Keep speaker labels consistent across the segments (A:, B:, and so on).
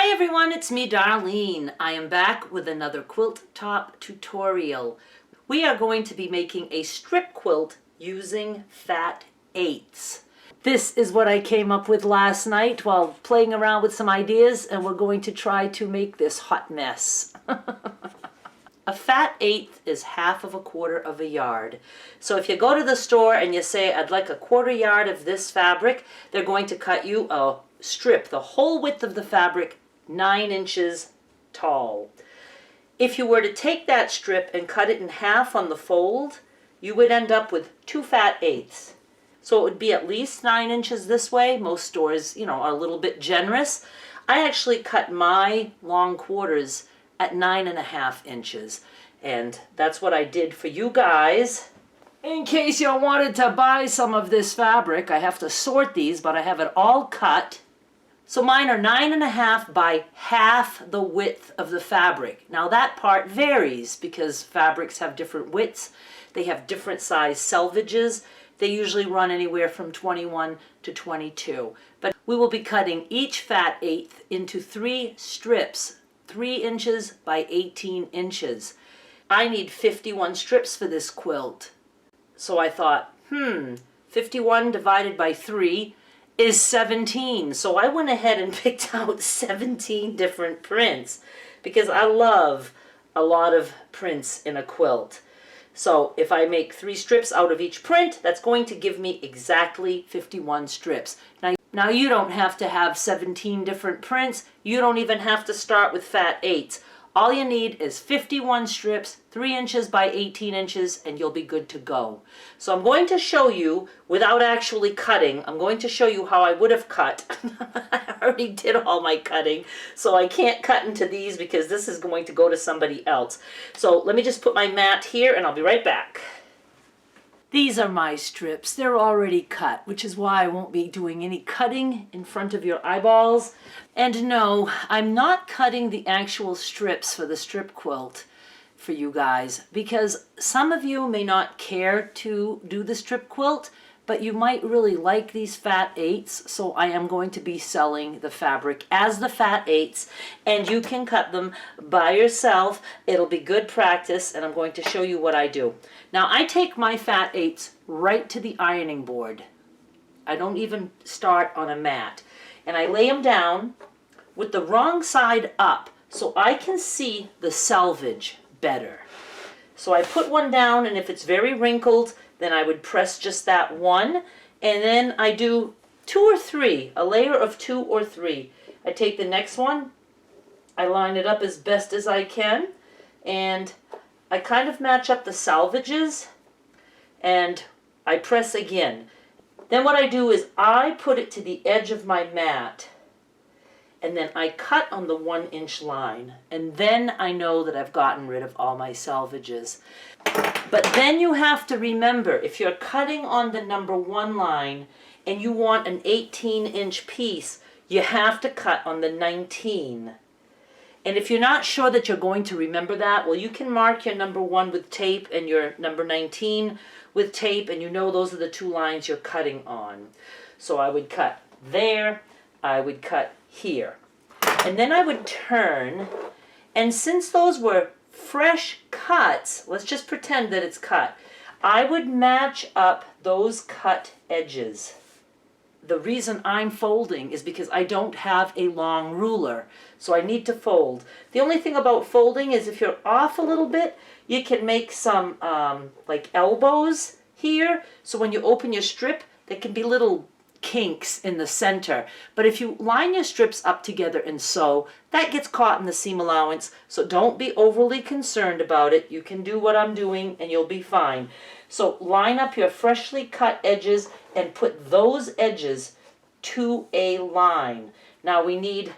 A: Hi everyone, it's me Darlene. I am back with another quilt top tutorial. We are going to be making a strip quilt using fat eighths. This is what I came up with last night while playing around with some ideas, and we're going to try to make this hot mess. A fat eighth is 1/4 yard. So if you go to the store and you say, I'd like 1/4 yard of this fabric, they're going to cut you a strip, the whole width of the fabric, 9 inches tall. If you were to take that strip and cut it in half on the fold, you would end up with 2 fat eighths. So it would be at least 9 inches this way. Most stores, are a little bit generous. I actually cut my long quarters at 9.5 inches. And that's what I did for you guys. In case you wanted to buy some of this fabric, I have to sort these, but I have it all cut. So mine are 9.5 by half the width of the fabric. Now that part varies because fabrics have different widths. They have different size selvages. They usually run anywhere from 21 to 22. But we will be cutting each fat eighth into 3 strips, 3 inches by 18 inches. I need 51 strips for this quilt. So I thought, 51 divided by 3 is 17. So I went ahead and picked out 17 different prints because I love a lot of prints in a quilt. So if I make 3 strips out of each print, that's going to give me exactly 51 strips. Now you don't have to have 17 different prints. You don't even have to start with fat eighths. All you need is 51 strips, 3 inches by 18 inches, and you'll be good to go. So I'm going to show you, without actually cutting, I'm going to show you how I would have cut. I already did all my cutting, so I can't cut into these because this is going to go to somebody else. So let me just put my mat here and I'll be right back. These are my strips. They're already cut, which is why I won't be doing any cutting in front of your eyeballs. And no, I'm not cutting the actual strips for the strip quilt for you guys because some of you may not care to do the strip quilt, but you might really like these fat eighths, so I am going to be selling the fabric as the fat eighths, and you can cut them by yourself. It'll be good practice, and I'm going to show you what I do. Now, I take my fat eighths right to the ironing board. I don't even start on a mat. And I lay them down with the wrong side up so I can see the selvage better. So I put one down, and if it's very wrinkled, then I would press just that one, and then I do 2 or 3, a layer of 2 or 3. I take the next one, I line it up as best as I can, and I kind of match up the selvages, and I press again. Then what I do is I put it to the edge of my mat, and then I cut on the 1 inch line, and then I know that I've gotten rid of all my selvages. But then you have to remember, if you're cutting on the number 1 line and you want an 18-inch piece, you have to cut on the 19. And if you're not sure that you're going to remember that, well, you can mark your number 1 with tape and your number 19 with tape, and you know those are the 2 lines you're cutting on. So I would cut there, I would cut here. And then I would turn, and since those were fresh cuts, let's just pretend that it's cut, I would match up those cut edges. The reason I'm folding is because I don't have a long ruler, so I need to fold. The only thing about folding is if you're off a little bit, you can make some like elbows here, so when you open your strip, there can be little kinks in the center. But if you line your strips up together and sew, that gets caught in the seam allowance, so don't be overly concerned about it. You can do what I'm doing and you'll be fine. So line up your freshly cut edges and put those edges to a line. Now we need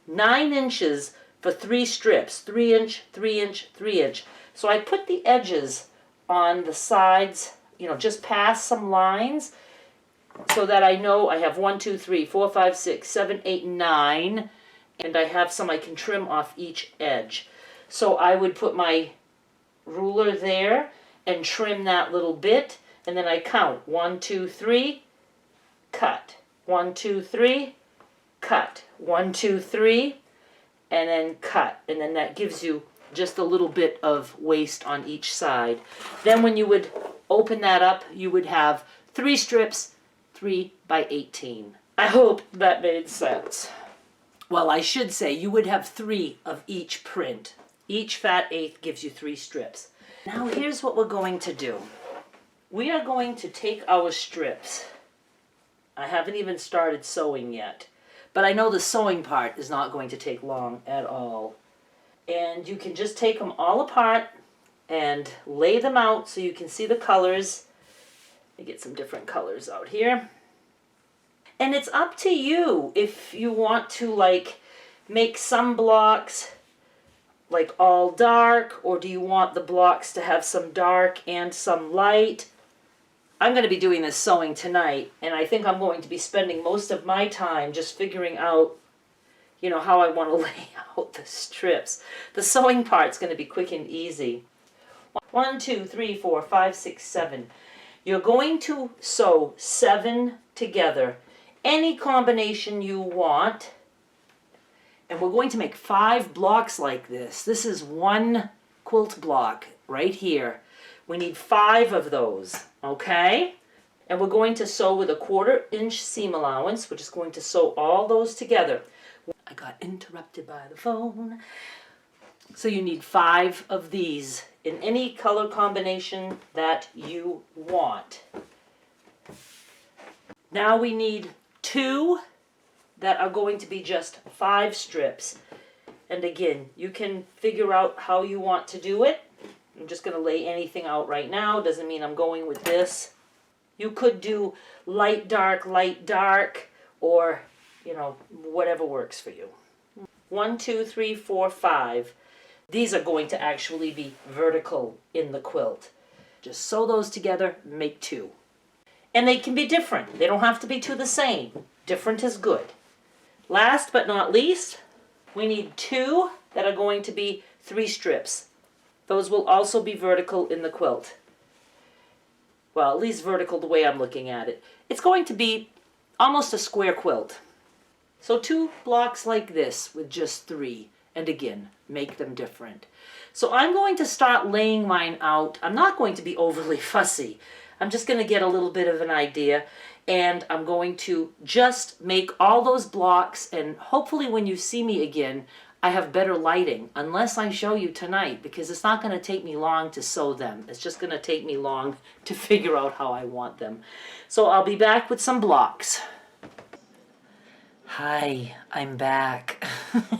A: 9 inches for 3 strips, 3 inch, 3 inch, 3 inch. So I put the edges on the sides, just past some lines, so that I know I have 1, 2, 3, 4, 5, 6, 7, 8, 9, and I have some I can trim off each edge. So I would put my ruler there and trim that little bit, and then I count 1, 2, 3, cut, 1, 2, 3, cut, 1, 2, 3, and then cut, and then that gives you just a little bit of waste on each side. Then when you would open that up, you would have 3 strips, 3 by 18. I hope that made sense. Well, I should say you would have 3 of each print. Each fat eighth gives you 3 strips. Now here's what we're going to do. We are going to take our strips. I haven't even started sewing yet, but I know the sewing part is not going to take long at all. And you can just take them all apart and lay them out so you can see the colors. Let me get some different colors out here. And it's up to you if you want to like make some blocks like all dark, or do you want the blocks to have some dark and some light? I'm going to be doing this sewing tonight, and I think I'm going to be spending most of my time just figuring out, you know, how I want to lay out the strips. The sewing part's going to be quick and easy. 1, 2, 3, 4, 5, 6, 7. You're going to sew 7 together, any combination you want. And we're going to make 5 blocks like this. This is 1 quilt block right here. We need 5 of those, okay? And we're going to sew with a 1/4 inch seam allowance. We're just going to sew all those together. I got interrupted by the phone. So you need 5 of these in any color combination that you want. Now we need 2 that are going to be just 5 strips. And again, you can figure out how you want to do it. I'm just going to lay anything out right now. Doesn't mean I'm going with this. You could do light, dark, or, you know, whatever works for you. 1, 2, 3, 4, 5. These are going to actually be vertical in the quilt. Just sew those together, make 2. And they can be different. They don't have to be 2 the same. Different is good. Last but not least, we need 2 that are going to be 3 strips. Those will also be vertical in the quilt. Well, at least vertical the way I'm looking at it. It's going to be almost a square quilt. So 2 blocks like this with just 3. And again, make them different. So I'm going to start laying mine out. I'm not going to be overly fussy. I'm just going to get a little bit of an idea. And I'm going to just make all those blocks, and hopefully when you see me again, I have better lighting, unless I show you tonight, because it's not going to take me long to sew them. It's just going to take me long to figure out how I want them. So I'll be back with some blocks. Hi, I'm back.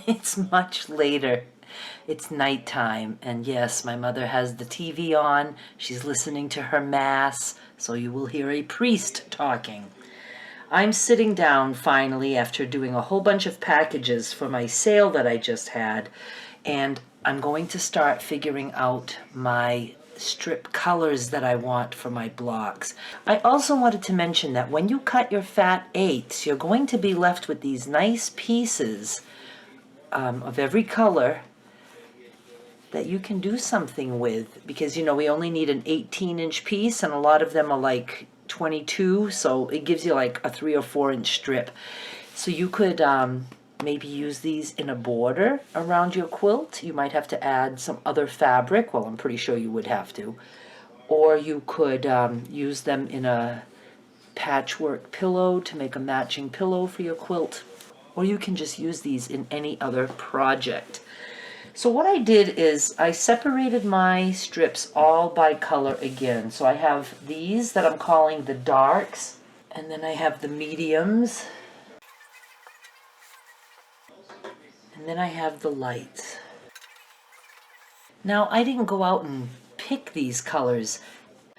A: It's much later. It's nighttime, and yes, my mother has the TV on. She's listening to her mass, so you will hear a priest talking. I'm sitting down finally after doing a whole bunch of packages for my sale that I just had, and I'm going to start figuring out my strip colors that I want for my blocks. I also wanted to mention that when you cut your fat eighths, you're going to be left with these nice pieces of every color that you can do something with, because you know we only need an 18-inch piece, and a lot of them are like 22, so it gives you like a 3 or 4 inch strip. So you could maybe use these in a border around your quilt. You might have to add some other fabric. Well, I'm pretty sure you would have to. Or you could use them in a patchwork pillow to make a matching pillow for your quilt. Or you can just use these in any other project. So what I did is I separated my strips all by color again. So I have these that I'm calling the darks, and then I have the mediums, and then I have the lights. Now I didn't go out and pick these colors.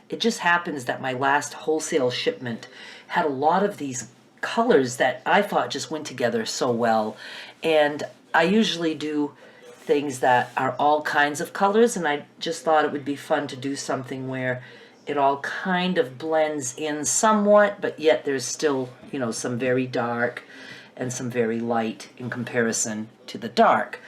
A: It just happens that my last wholesale shipment had a lot of these colors that I thought just went together so well. And I usually do things that are all kinds of colors, and I just thought it would be fun to do something where it all kind of blends in somewhat, but yet there's still, you know, some very dark and some very light in comparison to the dark.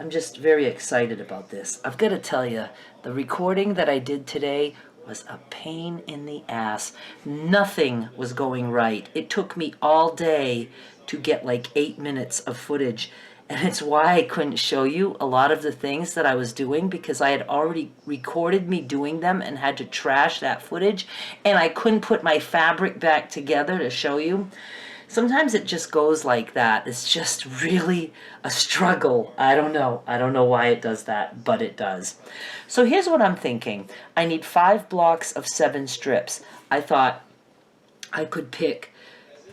A: I'm just very excited about this. I've got to tell you, the recording that I did today was a pain in the ass. Nothing was going right. It took me all day to get like 8 minutes of footage. And it's why I couldn't show you a lot of the things that I was doing, because I had already recorded me doing them and had to trash that footage, and I couldn't put my fabric back together to show you. Sometimes it just goes like that. It's just really a struggle. I don't know. I don't know why it does that, but it does. So here's what I'm thinking. I need 5 blocks of 7 strips. I thought I could pick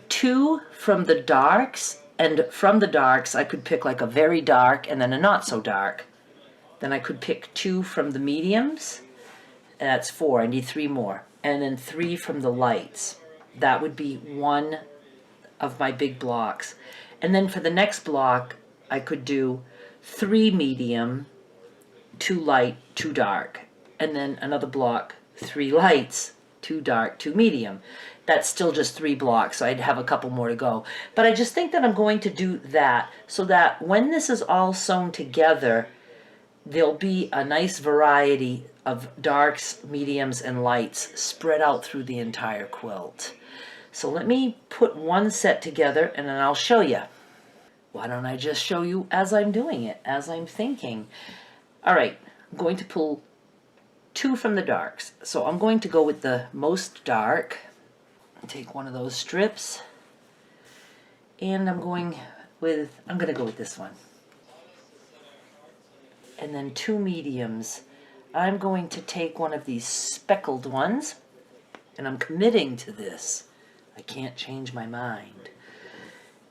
A: 2 from the darks, and from the darks I could pick like a very dark and then a not so dark. Then I could pick 2 from the mediums, and that's 4. I need 3 more. And then 3 from the lights. That would be 1 of my big blocks. And then for the next block I could do 3 medium, 2 light, 2 dark, and then another block, 3 lights, 2 dark, 2 medium. That's still just 3 blocks, so I'd have a couple more to go. But I just think that I'm going to do that so that when this is all sewn together, there'll be a nice variety of darks, mediums, and lights spread out through the entire quilt. So let me put one set together and then I'll show you. Why don't I just show you as I'm doing it, as I'm thinking. All right, I'm going to pull 2 from the darks. So I'm going to go with the most dark. Take one of those strips. And I'm going to go with this one. And then 2 mediums. I'm going to take one of these speckled ones. And I'm committing to this. I can't change my mind.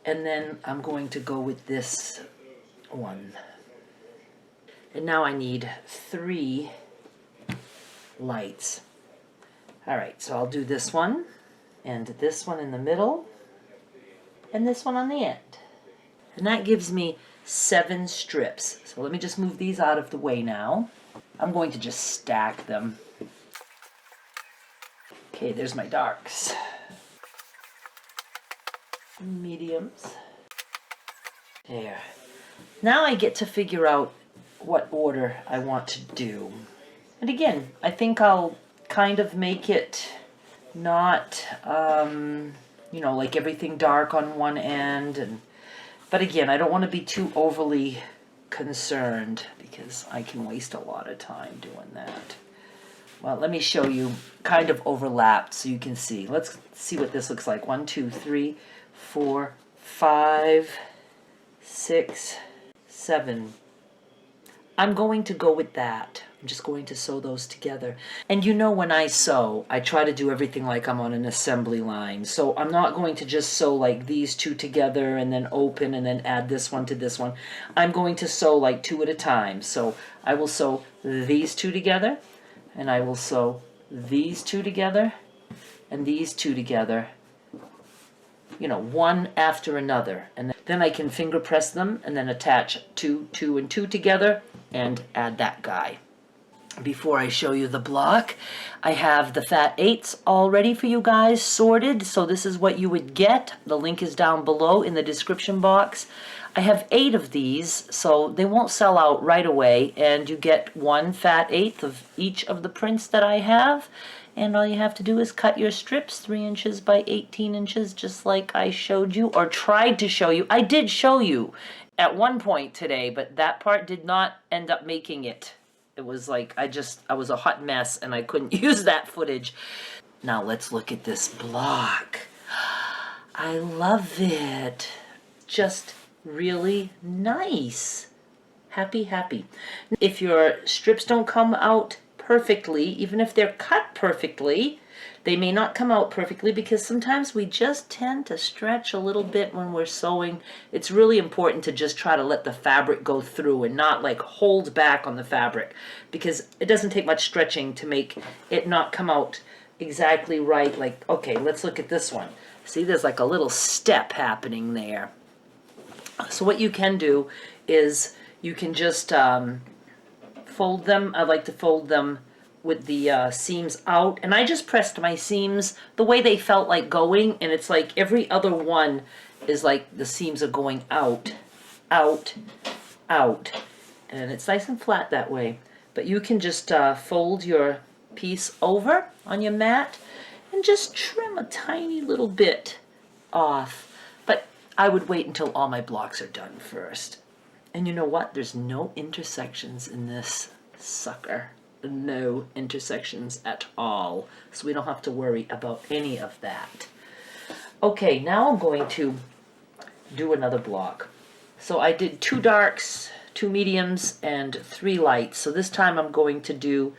A: And then I'm going to go with this one. And now I need 3 lights. All right, so I'll do this one, and this one in the middle, and this one on the end. And that gives me 7 strips. So let me just move these out of the way now. I'm going to just stack them. Okay, there's my darks. Mediums. There. Now I get to figure out what order I want to do. And again, I think I'll kind of make it not, you know, like everything dark on one end. But again, I don't want to be too overly concerned because I can waste a lot of time doing that. Well, let me show you kind of overlapped so you can see. Let's see what this looks like. 1, 2, 3, 4, 5, 6, 7. I'm going to go with that. I'm just going to sew those together. And you know, when I sew, I try to do everything like I'm on an assembly line. So I'm not going to just sew like these 2 together and then open and then add this one to this one. I'm going to sew like 2 at a time. So I will sew these 2 together, and I will sew these 2 together, and these 2 together, you know, one after another. And then I can finger press them and then attach 2, 2, and 2 together and add that guy. Before I show you the block, I have the fat 8s all ready for you guys, sorted. So this is what you would get. The link is down below in the description box. I have 8 of these, so they won't sell out right away, and you get 1 fat 8th of each of the prints that I have. And all you have to do is cut your strips 3 inches by 18 inches, just like I showed you, or tried to show you. I did show you at one point today, but that part did not end up making it. It was like, I was a hot mess and I couldn't use that footage. Now let's look at this block. I love it. Just really nice. Happy, happy. If your strips don't come out perfectly, even if they're cut perfectly, they may not come out perfectly because sometimes we just tend to stretch a little bit when we're sewing. It's really important to just try to let the fabric go through and not like hold back on the fabric, because it doesn't take much stretching to make it not come out exactly right. Like, okay, let's look at this one. See, there's like a little step happening there. So what you can do is you can just fold them. I like to fold them with the seams out, and I just pressed my seams the way they felt like going, and it's like every other one is like the seams are going out, out, out, and it's nice and flat that way. But you can just fold your piece over on your mat and just trim a tiny little bit off. But I would wait until all my blocks are done first. And you know what? There's no intersections in this sucker. No intersections at all. So we don't have to worry about any of that. Okay, now I'm going to do another block. So I did 2 darks, 2 mediums, and 3 lights. So this time I'm going to do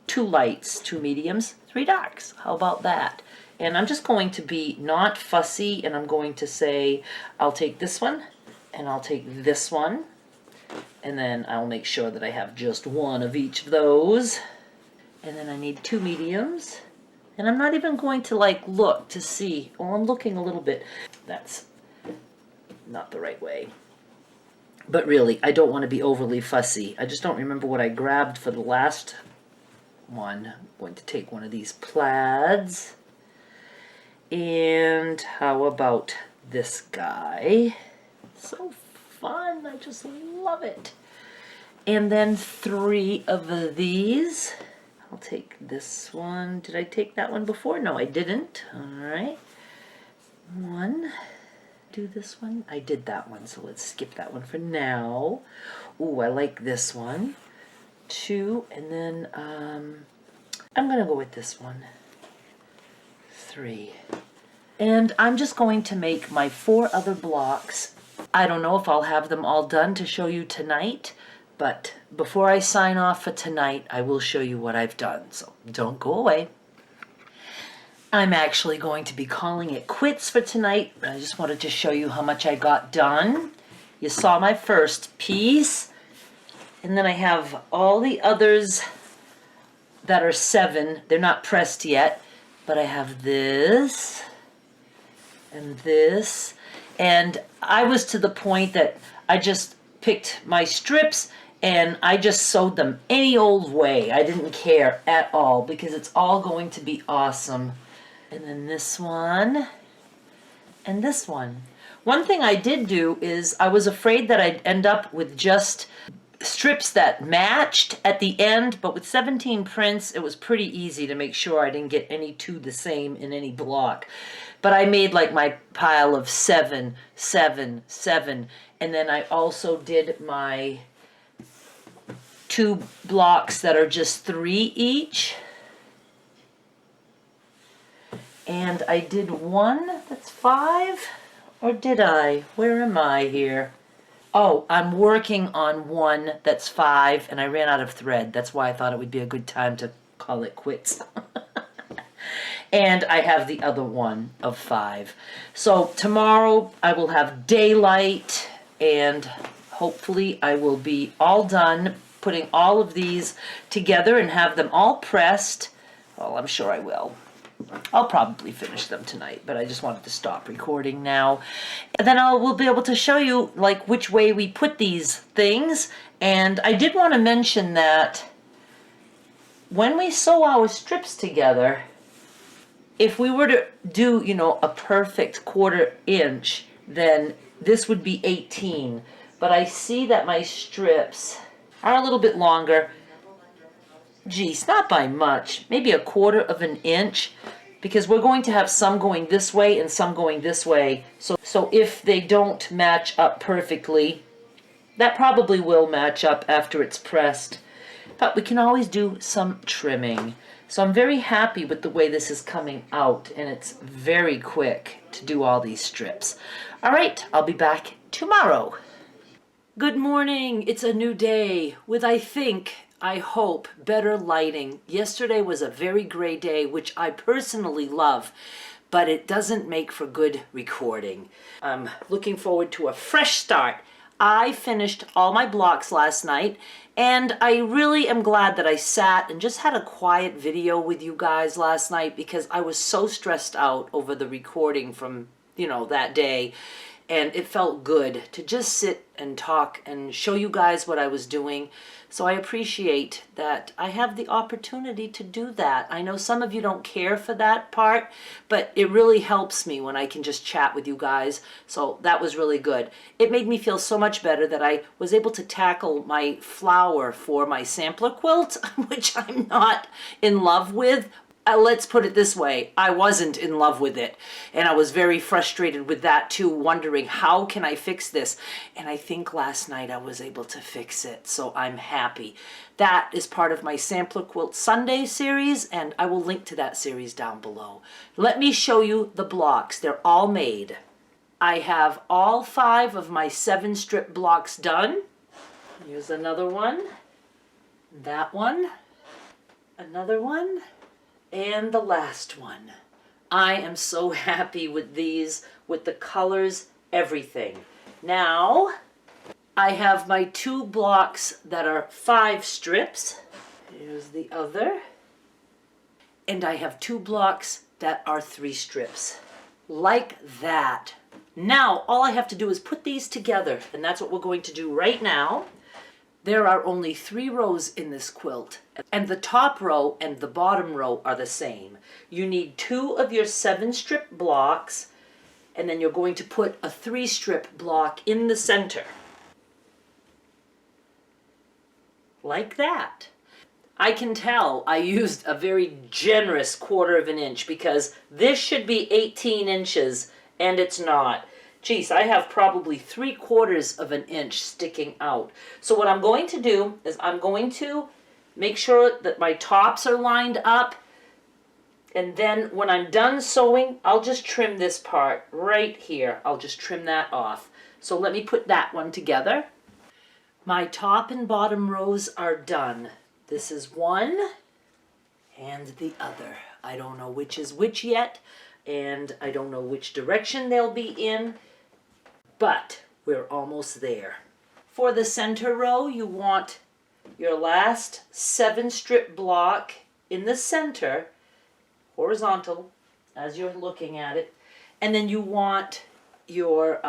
A: 2 lights, 2 mediums, 3 darks. How about that? And I'm just going to be not fussy, and I'm going to say, I'll take this one, and I'll take this one, and then I'll make sure that I have just one of each of those. And then I need 2 mediums. And I'm not even going to like look to see. Oh, I'm looking a little bit. That's not the right way. But really, I don't want to be overly fussy. I just don't remember what I grabbed for the last one. I'm going to take one of these plaids. And how about this guy? So fun. I just love it. And then 3 of these. I'll take this one. Did I take that one before? No, I didn't. All right. 1. Do this one. I did that one, so let's skip that one for now. Ooh, I like this one. 2, and then I'm gonna go with this one. 3. And I'm just going to make my 4 other blocks. I don't know if I'll have them all done to show you tonight, but before I sign off for tonight, I will show you what I've done, so don't go away. I'm actually going to be calling it quits for tonight. I just wanted to show you how much I got done. You saw my first piece, and then I have all the others that are 7. They're not pressed yet, but I have this and this, and I was to the point that I just picked my strips and I just sewed them any old way. I didn't care at all because it's all going to be awesome. And then this one and this one. One thing I did do is I was afraid that I'd end up with just strips that matched at the end, but with 17 prints it was pretty easy to make sure I didn't get any 2 the same in any block. But I made like my pile of 7, 7, 7, and then I also did my 2 blocks that are just 3 each. And I did one that's 5, or did I? Where am I here? Oh, I'm working on one that's 5, and I ran out of thread. That's why I thought it would be a good time to call it quits. And I have the other one of 5. So tomorrow I will have daylight, and hopefully I will be all done putting all of these together and have them all pressed. Well, I'm sure I will. I'll probably finish them tonight, but I just wanted to stop recording now. And then we'll be able to show you like which way we put these things. And I did want to mention that when we sew our strips together, if we were to do, you know, a perfect 1/4 inch, then this would be 18. But I see that my strips are a little bit longer. Geez, not by much, maybe 1/4 inch, because we're going to have some going this way and some going this way. So if they don't match up perfectly, that probably will match up after it's pressed. But we can always do some trimming. So I'm very happy with the way this is coming out, and it's very quick to do all these strips. All right, I'll be back tomorrow. Good morning. It's a new day with, I hope, better lighting. Yesterday was a very gray day, which I personally love, but it doesn't make for good recording. I'm looking forward to a fresh start. I finished all my blocks last night, and I really am glad that I sat and just had a quiet video with you guys last night, because I was so stressed out over the recording from, you know, that day. And it felt good to just sit and talk and show you guys what I was doing. So I appreciate that I have the opportunity to do that. I know some of you don't care for that part, but it really helps me when I can just chat with you guys. So that was really good. It made me feel so much better that I was able to tackle my flower for my sampler quilt, which I'm not in love with. let's put it this way, I wasn't in love with it. And I was very frustrated with that too, wondering how can I fix this? And I think last night I was able to fix it, so I'm happy. That is part of my Sampler Quilt Sunday series, and I will link to that series down below. Let me show you the blocks. They're all made. I have all 5 of my 7 strip blocks done. Here's another one, that one, another one, and the last one. I am so happy with these, with the colors, everything. Now, I have my 2 blocks that are 5 strips. Here's the other. And I have 2 blocks that are 3 strips. Like that. Now, all I have to do is put these together, and that's what we're going to do right now. There are only 3 rows in this quilt, and the top row and the bottom row are the same. You need 2 of your 7 strip blocks, and then you're going to put a 3 strip block in the center. Like that. I can tell I used a very generous 1/4 of an inch because this should be 18 inches and it's not. Geez, I have probably 3/4 of an inch sticking out. So what I'm going to do is I'm going to make sure that my tops are lined up, and then when I'm done sewing, I'll just trim this part right here. I'll just trim that off. So let me put that one together. My top and bottom rows are done. This is one and the other. I don't know which is which yet, and I don't know which direction they'll be in, but we're almost there. For the center row, you want your last 7 strip block in the center, horizontal, as you're looking at it, and then you want your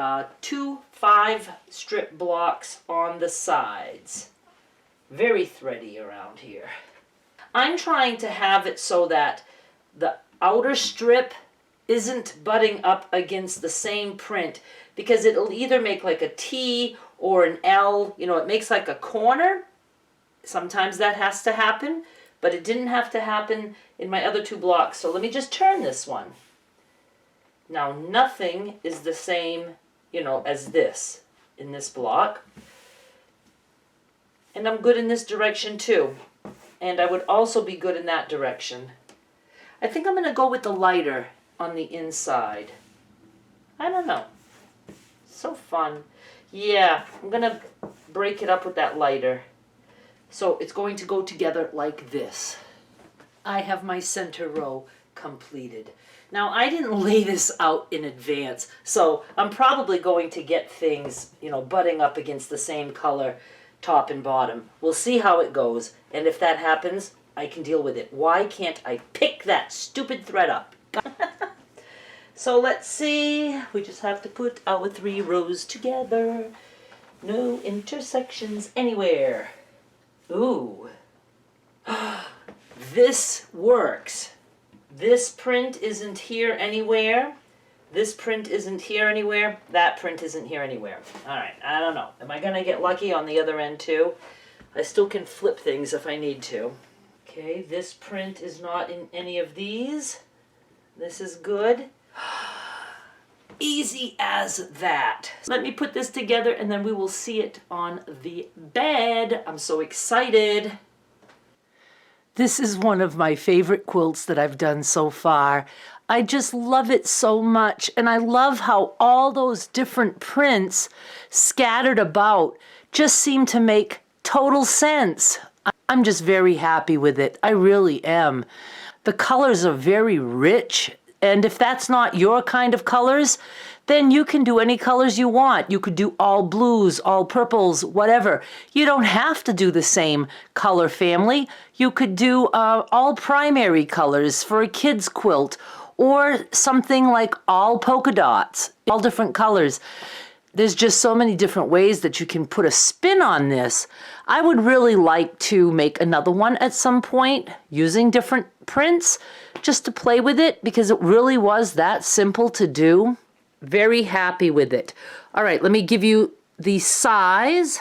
A: 2 5 strip blocks on the sides. Very thready around here. I'm trying to have it so that the outer strip isn't butting up against the same print, because it'll either make like a T or an L, you know, it makes like a corner. Sometimes that has to happen, but it didn't have to happen in my other 2 blocks. So let me just turn this one. Now nothing is the same, you know, as this in this block. And I'm good in this direction too. And I would also be good in that direction. I think I'm going to go with the lighter on the inside. I don't know. So fun. Yeah, I'm going to break it up with that lighter. So it's going to go together like this. I have my center row completed. Now, I didn't lay this out in advance, so I'm probably going to get things, you know, butting up against the same color top and bottom. We'll see how it goes, and if that happens, I can deal with it. Why can't I pick that stupid thread up? So let's see. We just have to put our 3 rows together. No intersections anywhere. Ooh. This works. This print isn't here anywhere. This print isn't here anywhere. That print isn't here anywhere. All right, I don't know. Am I going to get lucky on the other end too? I still can flip things if I need to. Okay, this print is not in any of these. This is good. Easy as that. Let me put this together and then we will see it on the bed. I'm so excited. This is one of my favorite quilts that I've done so far. I just love it so much, and I love how all those different prints scattered about just seem to make total sense. I'm just very happy with it. I really am. The colors are very rich, and if that's not your kind of colors, then you can do any colors you want. You could do all blues, all purples, whatever. You don't have to do the same color family. You could do all primary colors for a kid's quilt, or something like all polka dots, all different colors. There's just so many different ways that you can put a spin on this. I would really like to make another one at some point using different prints just to play with it, because it really was that simple to do. Very happy with it. All right, let me give you the size.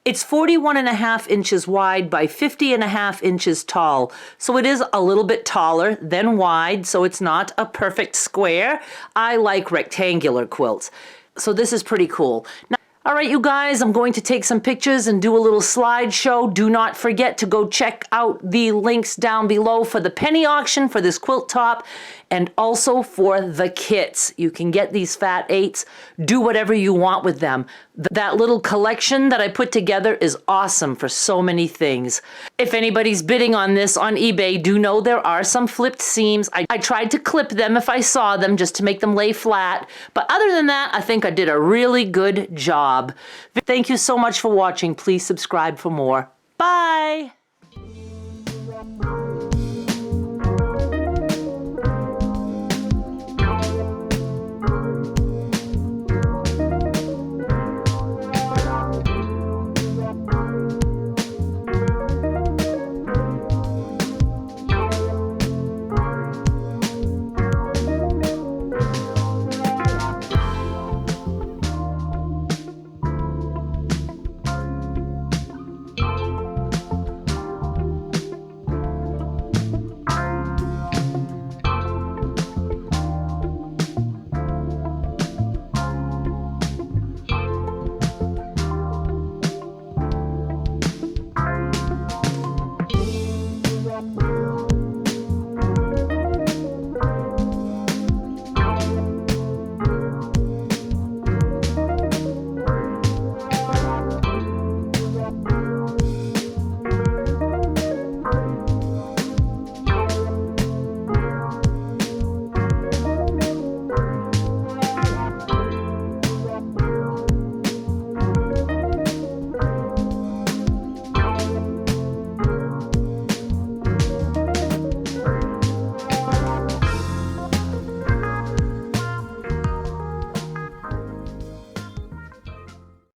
A: It's 41.5 inches wide by 50.5 inches tall. So it is a little bit taller than wide, so it's not a perfect square. I like rectangular quilts. So this is pretty cool. Now, all right, you guys, I'm going to take some pictures and do a little slideshow. Do not forget to go check out the links down below for the penny auction for this quilt top and also for the kits. You can get these Fat 8s, do whatever you want with them. That little collection that I put together is awesome for so many things. If anybody's bidding on this on eBay, do know there are some flipped seams. I tried to clip them if I saw them just to make them lay flat. But other than that, I think I did a really good job. Thank you so much for watching. Please subscribe for more. Bye!